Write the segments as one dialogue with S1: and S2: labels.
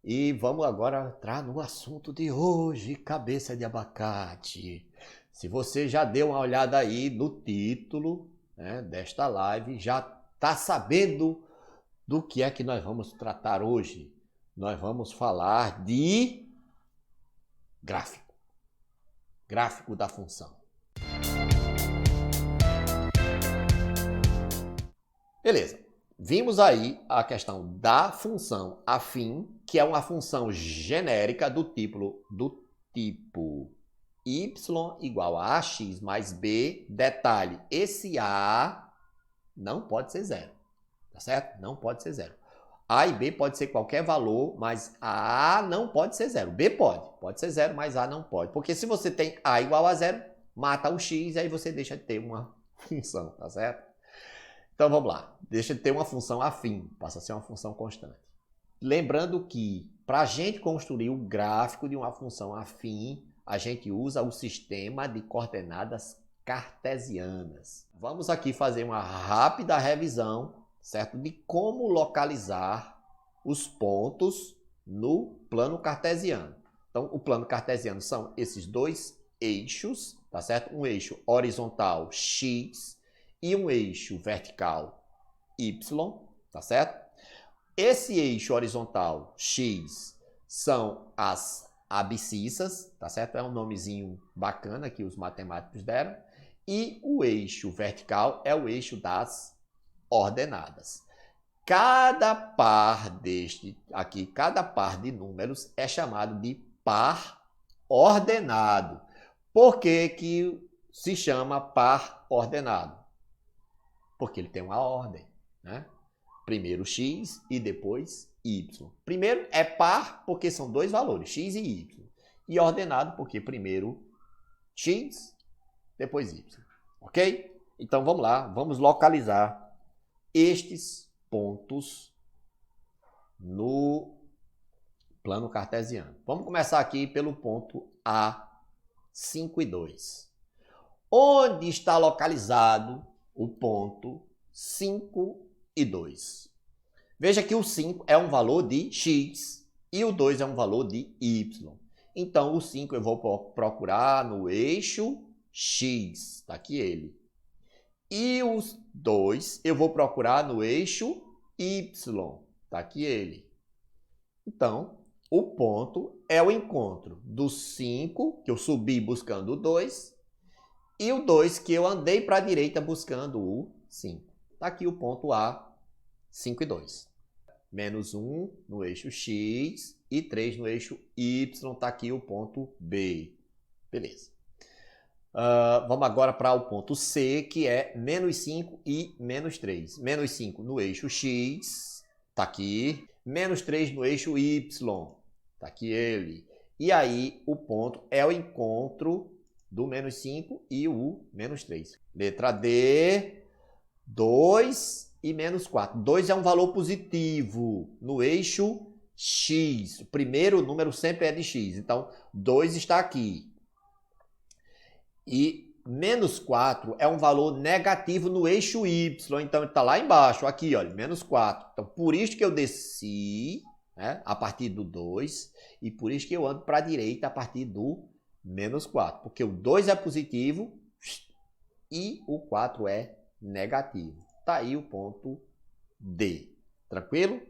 S1: E vamos agora entrar no assunto de hoje, cabeça de abacate. Se você já deu uma olhada aí no título, né, desta live, já está sabendo do que é que nós vamos tratar hoje. Nós vamos falar de gráfico. Gráfico da função. Beleza. Vimos aí a questão da função afim, que é uma função genérica do tipo y igual a ax mais b. Detalhe, esse a não pode ser zero, tá certo? Não pode ser zero. A e b pode ser qualquer valor, mas a não pode ser zero. B pode ser zero, mas a não pode. Porque se você tem a igual a zero, mata o x e aí você deixa de ter uma função, tá certo? Então vamos lá, deixa de ter uma função afim, passa a ser uma função constante. Lembrando que para a gente construir o gráfico de uma função afim, a gente usa o sistema de coordenadas cartesianas. Vamos aqui fazer uma rápida revisão, certo? De como localizar os pontos no plano cartesiano. Então, o plano cartesiano são esses dois eixos, tá certo? Um eixo horizontal x e um eixo vertical y, tá certo? Esse eixo horizontal x são as abscissas, tá certo? É um nomezinho bacana que os matemáticos deram. E o eixo vertical é o eixo das ordenadas. Cada par deste aqui, cada par de números é chamado de par ordenado. Por que que se chama par ordenado? Porque ele tem uma ordem, né? Primeiro x e depois y. Primeiro é par porque são dois valores, x e y. E ordenado porque primeiro x, depois y. Ok? Então vamos lá, vamos localizar estes pontos no plano cartesiano. Vamos começar aqui pelo ponto A, 5 e 2. Onde está localizado o ponto 5 e 2? Veja que o 5 é um valor de x e o 2 é um valor de y. Então, o 5 eu vou procurar no eixo x, está aqui ele. E o 2 eu vou procurar no eixo y, está aqui ele. Então, o ponto é o encontro do 5, que eu subi buscando o 2, e o 2 que eu andei para a direita buscando o 5. Está aqui o ponto A, 5 e 2. Menos 1 no eixo X e 3 no eixo Y. Está aqui o ponto B. Beleza. Vamos agora para o ponto C, que é menos 5 e menos 3. Menos 5 no eixo X. Está aqui. Menos 3 no eixo Y. Está aqui ele. E aí o ponto é o encontro do menos 5 e o menos 3. Letra D, 2 e menos 4. 2 é um valor positivo no eixo X. O primeiro número sempre é de X. Então, 2 está aqui. E menos 4 é um valor negativo no eixo Y. Então, ele está lá embaixo, aqui, olha, menos 4. Então, por isso que eu desci, né, a partir do 2. E por isso que eu ando para a direita a partir do menos 4, porque o 2 é positivo e o 4 é negativo. Está aí o ponto D. Tranquilo?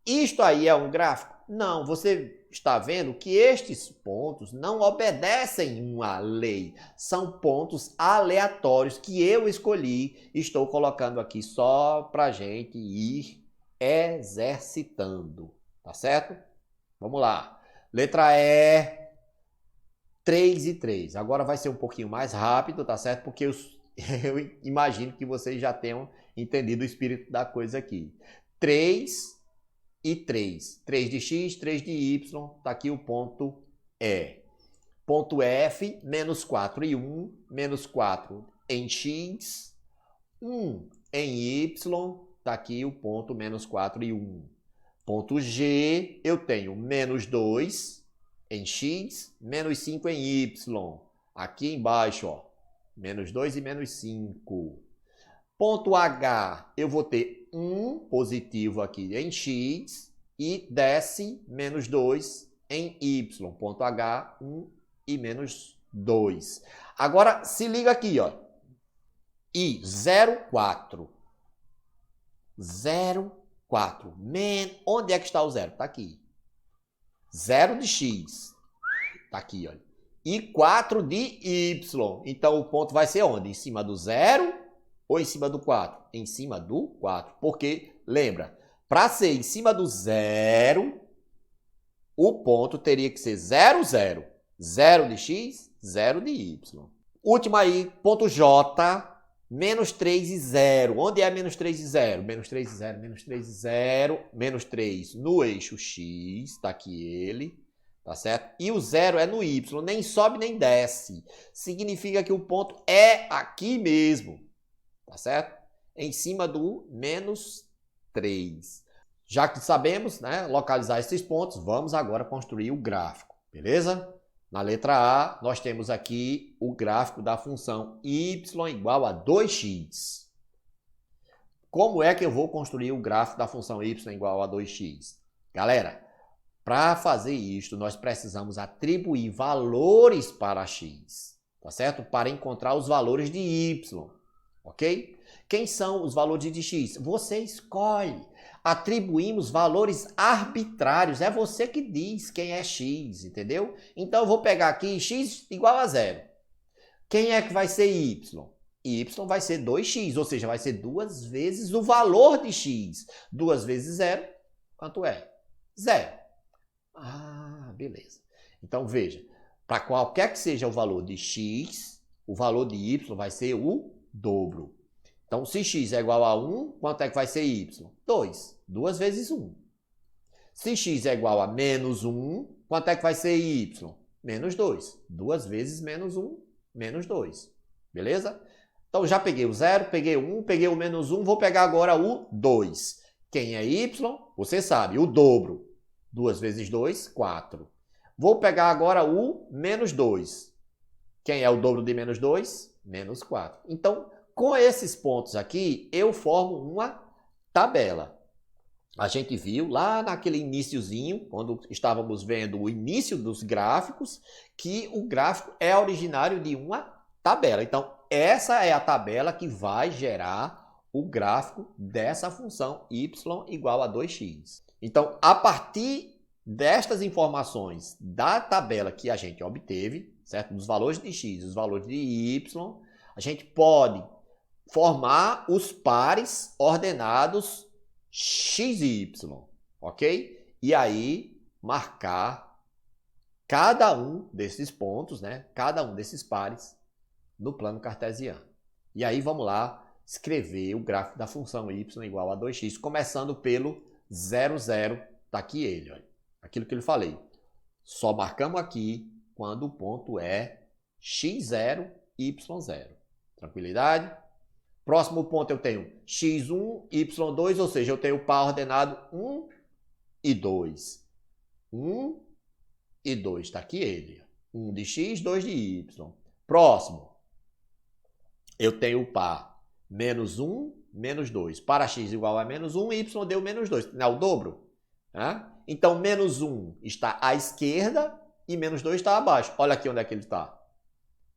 S1: Isto aí é um gráfico? Não, você está vendo que estes pontos não obedecem uma lei. São pontos aleatórios que eu escolhi. Estou colocando aqui só para a gente ir exercitando. Tá certo? Vamos lá. Letra E. 3 e 3. Agora vai ser um pouquinho mais rápido, tá certo? Porque eu imagino que vocês já tenham entendido o espírito da coisa aqui. 3 e 3. 3 de x, 3 de y. Tá aqui o ponto E. Ponto F, menos 4 e 1. Menos 4 em x. 1 em y. Tá aqui o ponto menos 4 e 1. Ponto G, eu tenho menos 2 em x, menos 5 em y. Aqui embaixo, ó, menos 2 e menos 5. Ponto H, eu vou ter 1 positivo aqui em x e desce menos 2 em y. Ponto H, 1 e menos 2. Agora, se liga aqui, ó. I, 0, 4. 0, 4. Onde é que está o zero? Está aqui. 0 de x. Está aqui, olha. E 4 de y. Então, o ponto vai ser onde? Em cima do 0 ou em cima do 4? Em cima do 4. Porque, lembra, para ser em cima do 0, o ponto teria que ser 0, 0. 0 de x, 0 de y. Último aí, ponto J, menos 3 e 0. Onde é menos 3 e 0? Menos 3 e 0, menos 3 e 0, menos 3 no eixo x, está aqui ele, tá certo? E o 0 é no y, nem sobe nem desce. Significa que o ponto é aqui mesmo, tá certo? Em cima do menos 3. Já que sabemos, né, localizar esses pontos, vamos agora construir o gráfico, beleza? Na letra A, nós temos aqui o gráfico da função y igual a 2x. Como é que eu vou construir o gráfico da função y igual a 2x? Galera, para fazer isto, nós precisamos atribuir valores para x, tá certo? Para encontrar os valores de y, ok? Quem são os valores de x? Você escolhe. Atribuímos valores arbitrários. É você que diz quem é x, entendeu? Então, eu vou pegar aqui x igual a 0. Quem é que vai ser y? Y vai ser 2x, ou seja, vai ser 2 vezes o valor de x. 2 vezes 0, quanto é? 0. Ah, beleza. Então, veja, para qualquer que seja o valor de x, o valor de y vai ser o dobro. Então, se x é igual a 1, quanto é que vai ser y? 2. 2 vezes 1. Se x é igual a menos 1, quanto é que vai ser y? Menos 2. 2 vezes menos 1, menos 2. Beleza? Então, já peguei o 0, peguei o 1, peguei o menos 1, vou pegar agora o 2. Quem é y? Você sabe, o dobro. 2 vezes 2, 4. Vou pegar agora o menos 2. Quem é o dobro de menos 2? Menos 4. Então, com esses pontos aqui, eu formo uma tabela. A gente viu lá naquele iniciozinho, quando estávamos vendo o início dos gráficos, que o gráfico é originário de uma tabela. Então, essa é a tabela que vai gerar o gráfico dessa função y igual a 2x. Então, a partir destas informações da tabela que a gente obteve, certo? Dos valores de x e os valores de y, a gente pode formar os pares ordenados x e y, ok? E aí, marcar cada um desses pontos, né? Cada um desses pares no plano cartesiano. E aí, vamos lá escrever o gráfico da função y igual a 2x, começando pelo 0, 0. Tá aqui ele, olha. Aquilo que eu falei. Só marcamos aqui quando o ponto é x0, y0. Tranquilidade? Próximo ponto eu tenho x1, y2, ou seja, eu tenho o par ordenado 1 e 2. 1 e 2, está aqui ele. 1 de x, 2 de y. Próximo, eu tenho o par menos 1, menos 2. Para x igual a menos 1, y deu menos 2. Não é o dobro? Então, menos 1 está à esquerda e menos 2 está abaixo. Olha aqui onde é que ele está.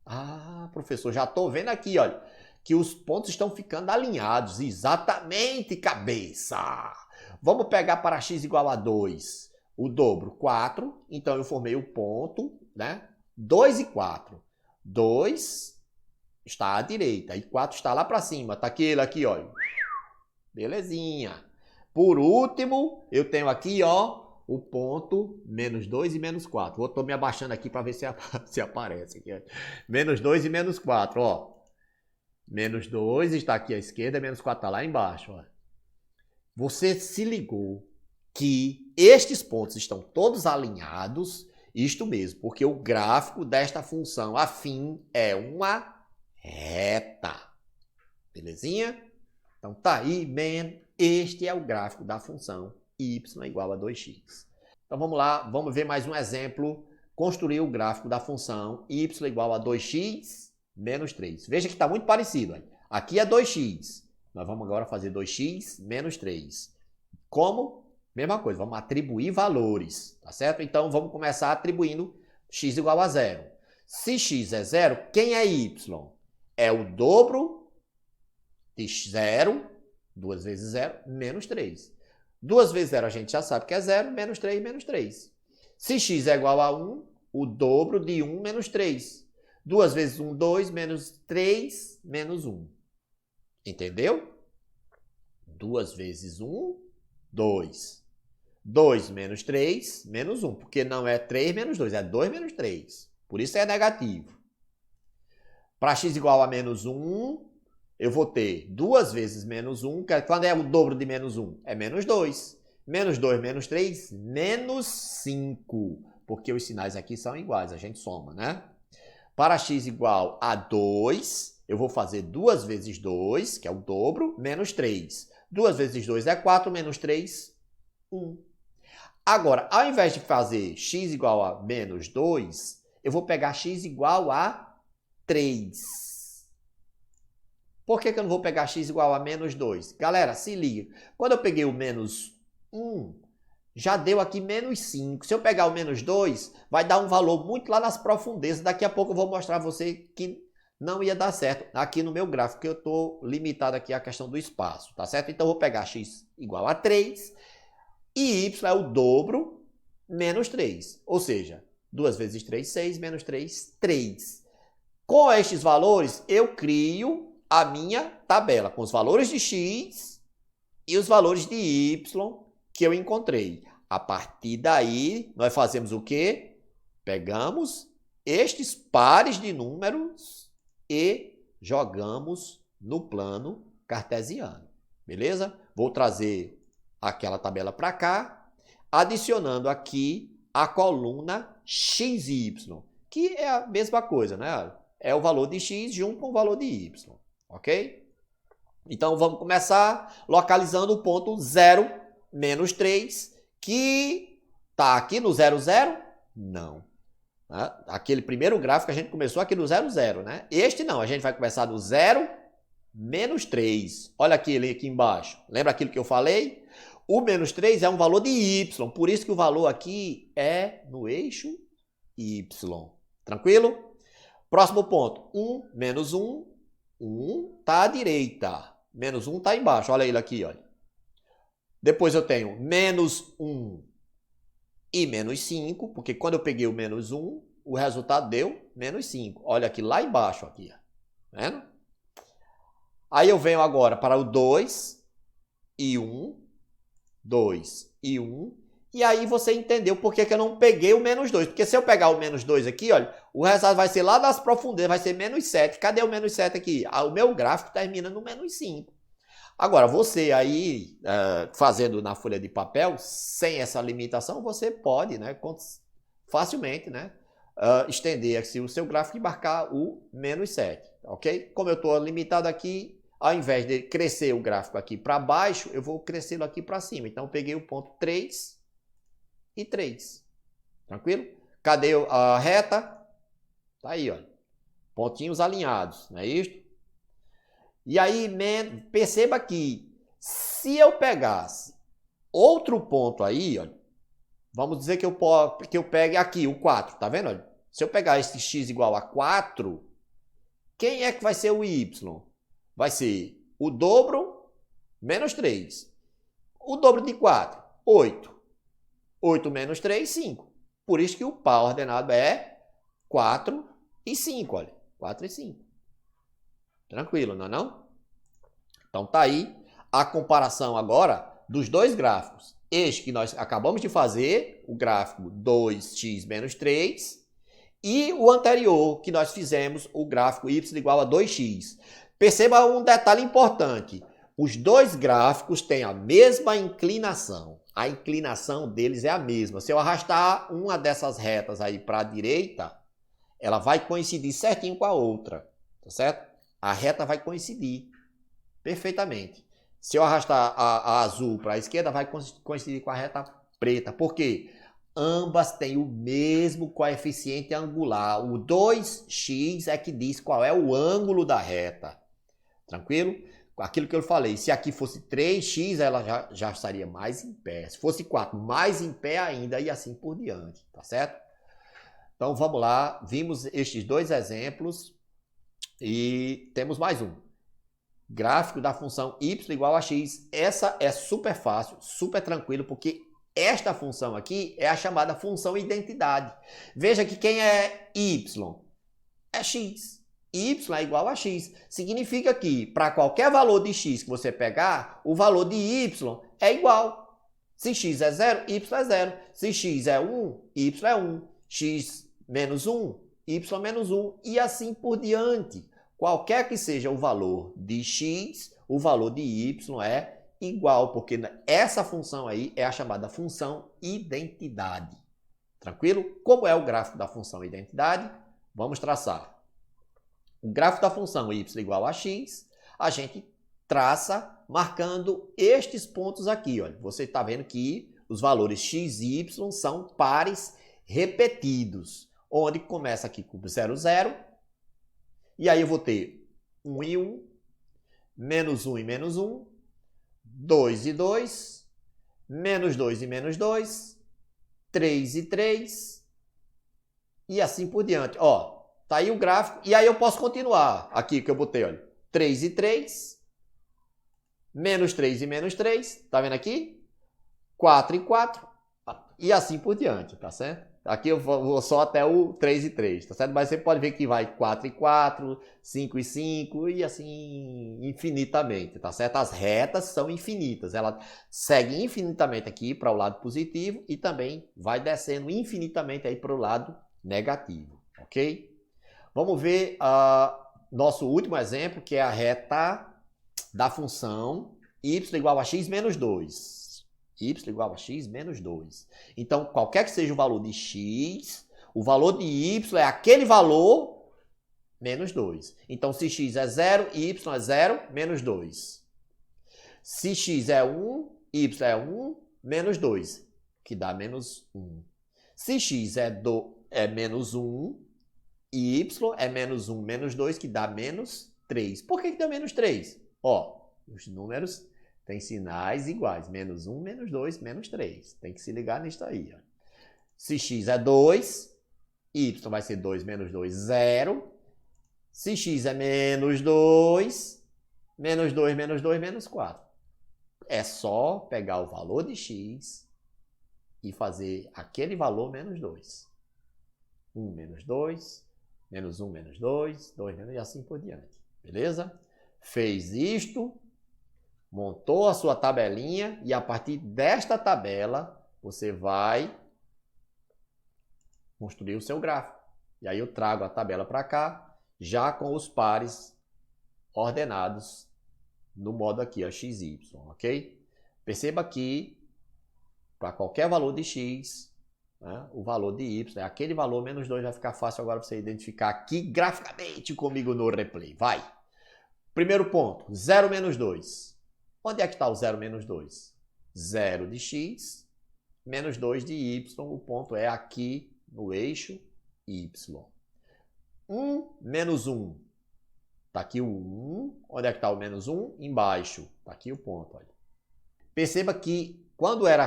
S1: Ah, professor, já estou vendo aqui, olha, que os pontos estão ficando alinhados. Exatamente, cabeça! Vamos pegar para x igual a 2. O dobro, 4. Então, eu formei o ponto, né? 2 e 4. 2 está à direita e 4 está lá para cima. Está aquele aqui, ó. Belezinha. Por último, eu tenho aqui, ó, o ponto menos 2 e menos 4. Estou me abaixando aqui para ver se aparece. Aqui. Menos 2 e menos 4, ó. Menos 2 está aqui à esquerda, menos 4 está lá embaixo. Ó. Você se ligou que estes pontos estão todos alinhados, isto mesmo, porque o gráfico desta função afim é uma reta. Belezinha? Então tá aí, bem, este é o gráfico da função y igual a 2x. Então vamos lá, vamos ver mais um exemplo. Construir o gráfico da função y igual a 2x menos 3. Veja que está muito parecido. Hein? Aqui é 2x. Nós vamos agora fazer 2x menos 3. Como? Mesma coisa, vamos atribuir valores, tá certo? Então, vamos começar atribuindo x igual a 0. Se x é 0, quem é y? É o dobro de 0, 2 vezes 0, menos 3. 2 vezes 0 a gente já sabe que é 0, menos 3, menos 3. Se x é igual a 1, o dobro de 1 menos 3. 2 vezes 1, 2, menos 3, menos 1. Entendeu? 2 vezes 1, 2. 2 menos 3, menos 1. Porque não é 3 menos 2, é 2 menos 3. Por isso é negativo. Para x igual a menos 1, eu vou ter 2 vezes menos 1. Quando é o dobro de menos 1? É menos 2. Menos 2 menos 3, menos 5. Porque os sinais aqui são iguais, a gente soma, né? Para x igual a 2, eu vou fazer 2 vezes 2, que é o dobro, menos 3. 2 vezes 2 é 4, menos 3, 1. Agora, ao invés de fazer x igual a menos 2, eu vou pegar x igual a 3. Por que eu não vou pegar x igual a menos 2? Galera, se liga. Quando eu peguei o menos 1, já deu aqui menos 5. Se eu pegar o menos 2, vai dar um valor muito lá nas profundezas. Daqui a pouco eu vou mostrar a você que não ia dar certo aqui no meu gráfico, que eu estou limitado aqui à questão do espaço, tá certo? Então, eu vou pegar x igual a 3 e y é o dobro menos 3. Ou seja, 2 vezes 3, 6, menos 3, 3. Com estes valores, eu crio a minha tabela com os valores de x e os valores de y que eu encontrei. A partir daí, nós fazemos o quê? Pegamos estes pares de números e jogamos no plano cartesiano. Beleza? Vou trazer aquela tabela para cá, adicionando aqui a coluna xy, que é a mesma coisa, né? É o valor de x junto com o valor de y, ok? Então, vamos começar localizando o ponto 0, menos 3, que está aqui no 0, 0? Não. Aquele primeiro gráfico a gente começou aqui no 0, 0, né? Este não, a gente vai começar do 0, menos 3. Olha aqui embaixo. Lembra aquilo que eu falei? O menos 3 é um valor de y, por isso que o valor aqui é no eixo y. Tranquilo? Próximo ponto. 1 menos 1. 1 está à direita. Menos 1 está embaixo. Olha ele aqui, olha. Depois eu tenho menos 1 e menos 5, porque quando eu peguei o menos 1, o resultado deu menos 5. Olha aqui lá embaixo, aqui. Tá vendo? Aí eu venho agora para o 2 e 1. 2 e 1. E aí você entendeu por que eu não peguei o menos 2. Porque se eu pegar o menos 2 aqui, olha, o resultado vai ser lá nas profundezas, vai ser menos 7. Cadê o menos 7 aqui? O meu gráfico termina no menos 5. Agora, você aí, fazendo na folha de papel, sem essa limitação, você pode, né, facilmente, né, estender assim, o seu gráfico e marcar o menos 7, ok? Como eu estou limitado aqui, ao invés de crescer o gráfico aqui para baixo, eu vou crescê-lo aqui para cima. Então, eu peguei o ponto 3 e 3. Tranquilo? Cadê a reta? Tá aí, ó. Pontinhos alinhados, não é isso? E aí, perceba que se eu pegasse outro ponto aí, ó, vamos dizer que eu pegue aqui o 4, tá vendo? Olha? Se eu pegar esse x igual a 4, quem é que vai ser o y? Vai ser o dobro menos 3. O dobro de 4, 8. 8 menos 3, 5. Por isso que o par ordenado é 4 e 5, olha. 4 e 5. Tranquilo, não é não? Então tá aí a comparação agora dos dois gráficos. Este que nós acabamos de fazer, o gráfico 2x menos 3, e o anterior que nós fizemos, o gráfico y igual a 2x. Perceba um detalhe importante. Os dois gráficos têm a mesma inclinação. A inclinação deles é a mesma. Se eu arrastar uma dessas retas aí para a direita, ela vai coincidir certinho com a outra, tá certo? A reta vai coincidir perfeitamente. Se eu arrastar a azul para a esquerda, vai coincidir com a reta preta. Por quê? Ambas têm o mesmo coeficiente angular. O 2x é que diz qual é o ângulo da reta. Tranquilo? aquilo que eu falei, se aqui fosse 3x, ela já estaria mais em pé. Se fosse 4, mais em pé ainda e assim por diante, tá certo? Então vamos lá, vimos estes dois exemplos e temos mais um. Gráfico da função y igual a x. Essa é super fácil, super tranquilo, porque esta função aqui é a chamada função identidade. Veja que quem é y é x. Y é igual a x. Significa que para qualquer valor de x que você pegar, o valor de y é igual. Se x é 0, y é 0. Se x é 1, y é 1. X menos 1, y menos 1 e assim por diante. Qualquer que seja o valor de x, o valor de y é igual, porque essa função aí é a chamada função identidade. Tranquilo? Como é o gráfico da função identidade? Vamos traçar. O gráfico da função y igual a x, a gente traça marcando estes pontos aqui. Olha. Você está vendo que os valores x e y são pares repetidos, onde começa aqui com 0, 0, e aí eu vou ter 1 e 1, menos 1 e menos 1, 2 e 2, menos 2 e menos 2, 3 e 3, e assim por diante. Ó, tá aí o gráfico, e aí eu posso continuar aqui que eu botei, olha, 3 e 3, menos 3 e menos 3, tá vendo aqui? 4 e 4, e assim por diante, tá certo? Aqui eu vou só até o 3 e 3, tá certo? Mas você pode ver que vai 4 e 4, 5 e 5 e assim infinitamente, tá certo? As retas são infinitas, ela segue infinitamente aqui para o lado positivo e também vai descendo infinitamente aí para o lado negativo, ok? Vamos ver nosso último exemplo, que é a reta da função y igual a x menos 2. Y igual a x menos 2. Então, qualquer que seja o valor de x, o valor de y é aquele valor menos 2. Então, se x é 0, y é 0, menos 2. Se x é 1, y é 1, menos 2, que dá menos 1. Se x é menos 1, y é menos 1, menos 2, que dá menos 3. Por que deu menos 3? Ó, os números têm sinais iguais. Menos 1, menos 2, menos 3. Tem que se ligar nisso aí. Ó. Se x é 2, y vai ser 2 menos 2, 0. Se x é menos 2, menos 2, menos 2, menos 4. É só pegar o valor de x e fazer aquele valor menos 2. 1 menos 2, menos 1 menos 2, 2 menos e assim por diante. Beleza? Fez isto, montou a sua tabelinha e a partir desta tabela você vai construir o seu gráfico. E aí eu trago a tabela para cá, já com os pares ordenados no modo aqui, ó, x, y, ok? Perceba que para qualquer valor de x, né, o valor de y, né, aquele valor menos 2 vai ficar fácil agora para você identificar aqui graficamente comigo no replay. Vai! Primeiro ponto, 0 menos 2. Onde é que está o 0 menos 2? 0 de x menos 2 de y. O ponto é aqui no eixo y. 1 menos 1. Está aqui o 1. Onde é que está o menos 1? Embaixo. Está aqui o ponto. Olha. Perceba que quando era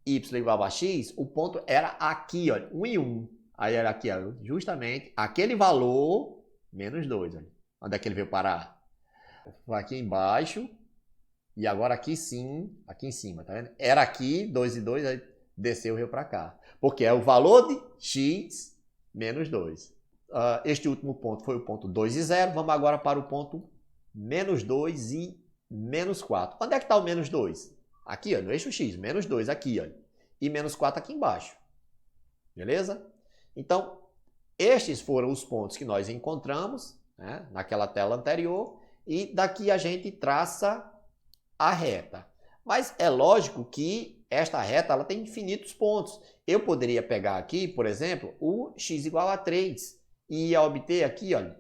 S1: y igual a x, o ponto era aqui, olha, 1 e 1. Aí era aqui, ó, justamente aquele valor menos 2. Olha. Onde é que ele veio parar? Aqui embaixo. E agora aqui sim, aqui em cima, tá vendo? Era aqui, 2 e 2, aí desceu e veio para cá. Porque é o valor de x menos 2. Este último ponto foi o ponto 2 e 0. Vamos agora para o ponto menos 2 e menos 4. Onde é que está o menos 2? Aqui, ó, no eixo x, menos 2 aqui, ó, e menos 4 aqui embaixo. Beleza? Então, estes foram os pontos que nós encontramos, né, naquela tela anterior. E daqui a gente traça a reta. Mas é lógico que esta reta ela tem infinitos pontos. Eu poderia pegar aqui, por exemplo, o x igual a 3 e ia obter aqui, olha,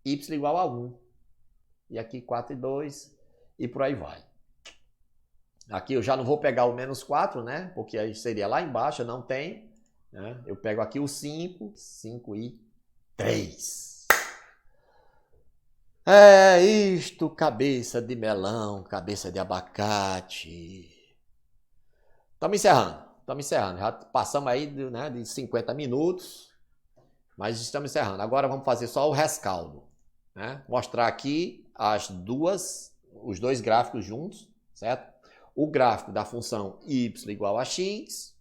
S1: y igual a 1. E aqui 4 e 2 e por aí vai. Aqui eu já não vou pegar o menos 4, né? Porque aí seria lá embaixo, eu não tenho. Né? Eu pego aqui o 5, 5 e 3. É isto, cabeça de melão, cabeça de abacate. Estamos encerrando. Já passamos aí de 50 minutos, mas estamos encerrando. Agora vamos fazer só o rescaldo, né? Mostrar aqui os dois gráficos juntos, certo? O gráfico da função y igual a x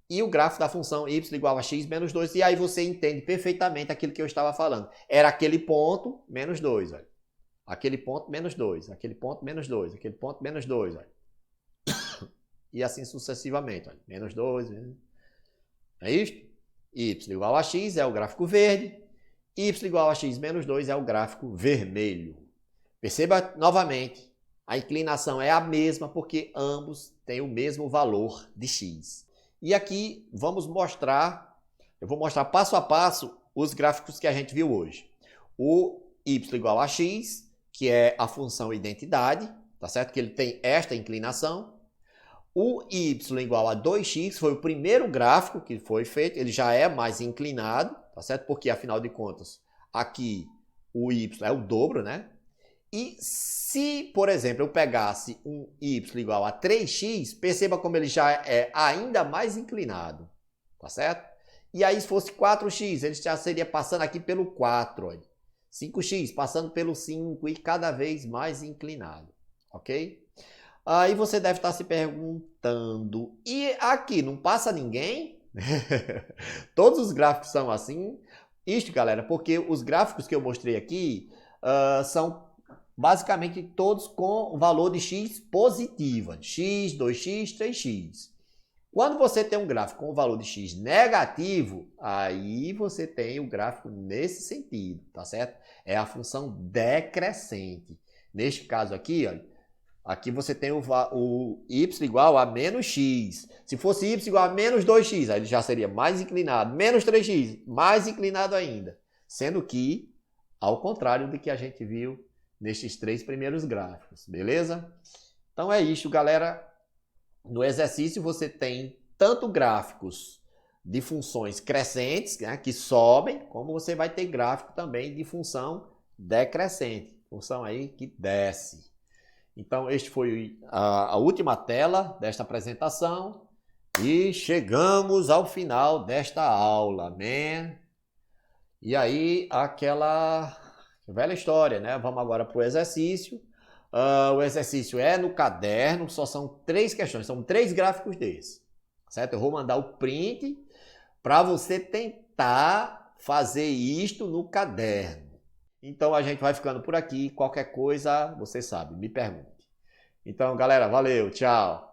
S1: e o gráfico da função y igual a x menos 2. E aí você entende perfeitamente aquilo que eu estava falando. Era aquele ponto menos 2, olha. Aquele ponto menos 2, aquele ponto menos 2, aquele ponto menos 2, olha. E assim sucessivamente, olha. Menos 2, é isso? Y igual a x é o gráfico verde, y igual a x menos 2 é o gráfico vermelho. Perceba novamente, a inclinação é a mesma porque ambos têm o mesmo valor de x. E aqui eu vou mostrar passo a passo os gráficos que a gente viu hoje. O y igual a x, que é a função identidade, tá certo? Que ele tem esta inclinação. O y igual a 2x foi o primeiro gráfico que foi feito, ele já é mais inclinado, tá certo? Porque, afinal de contas, aqui o y é o dobro, né? E se, por exemplo, eu pegasse um y igual a 3x, perceba como ele já é ainda mais inclinado, tá certo? E aí, se fosse 4x, ele já seria passando aqui pelo 4, olha. 5x passando pelo 5 e cada vez mais inclinado, ok? Aí você deve estar se perguntando, e aqui não passa ninguém? Todos os gráficos são assim. Isto, galera, porque os gráficos que eu mostrei aqui são basicamente todos com o valor de x positiva, x, 2x, 3x. Quando você tem um gráfico com o valor de x negativo, aí você tem o gráfico nesse sentido, tá certo? É a função decrescente. Neste caso aqui, olha, aqui você tem o y igual a menos x. Se fosse y igual a menos 2x, aí ele já seria mais inclinado. Menos 3x, mais inclinado ainda. Sendo que, ao contrário do que a gente viu nestes três primeiros gráficos, beleza? Então é isso, galera. No exercício você tem tanto gráficos de funções crescentes, né, que sobem, como você vai ter gráfico também de função decrescente, função aí que desce. Então, este foi a última tela desta apresentação e chegamos ao final desta aula, amém? E aí, aquela velha história, né? Vamos agora para o exercício. O exercício é no caderno, só são 3 questões, são 3 gráficos desses, certo? Eu vou mandar o print para você tentar fazer isto no caderno. Então, a gente vai ficando por aqui. Qualquer coisa, você sabe, me pergunte. Então, galera, valeu, tchau!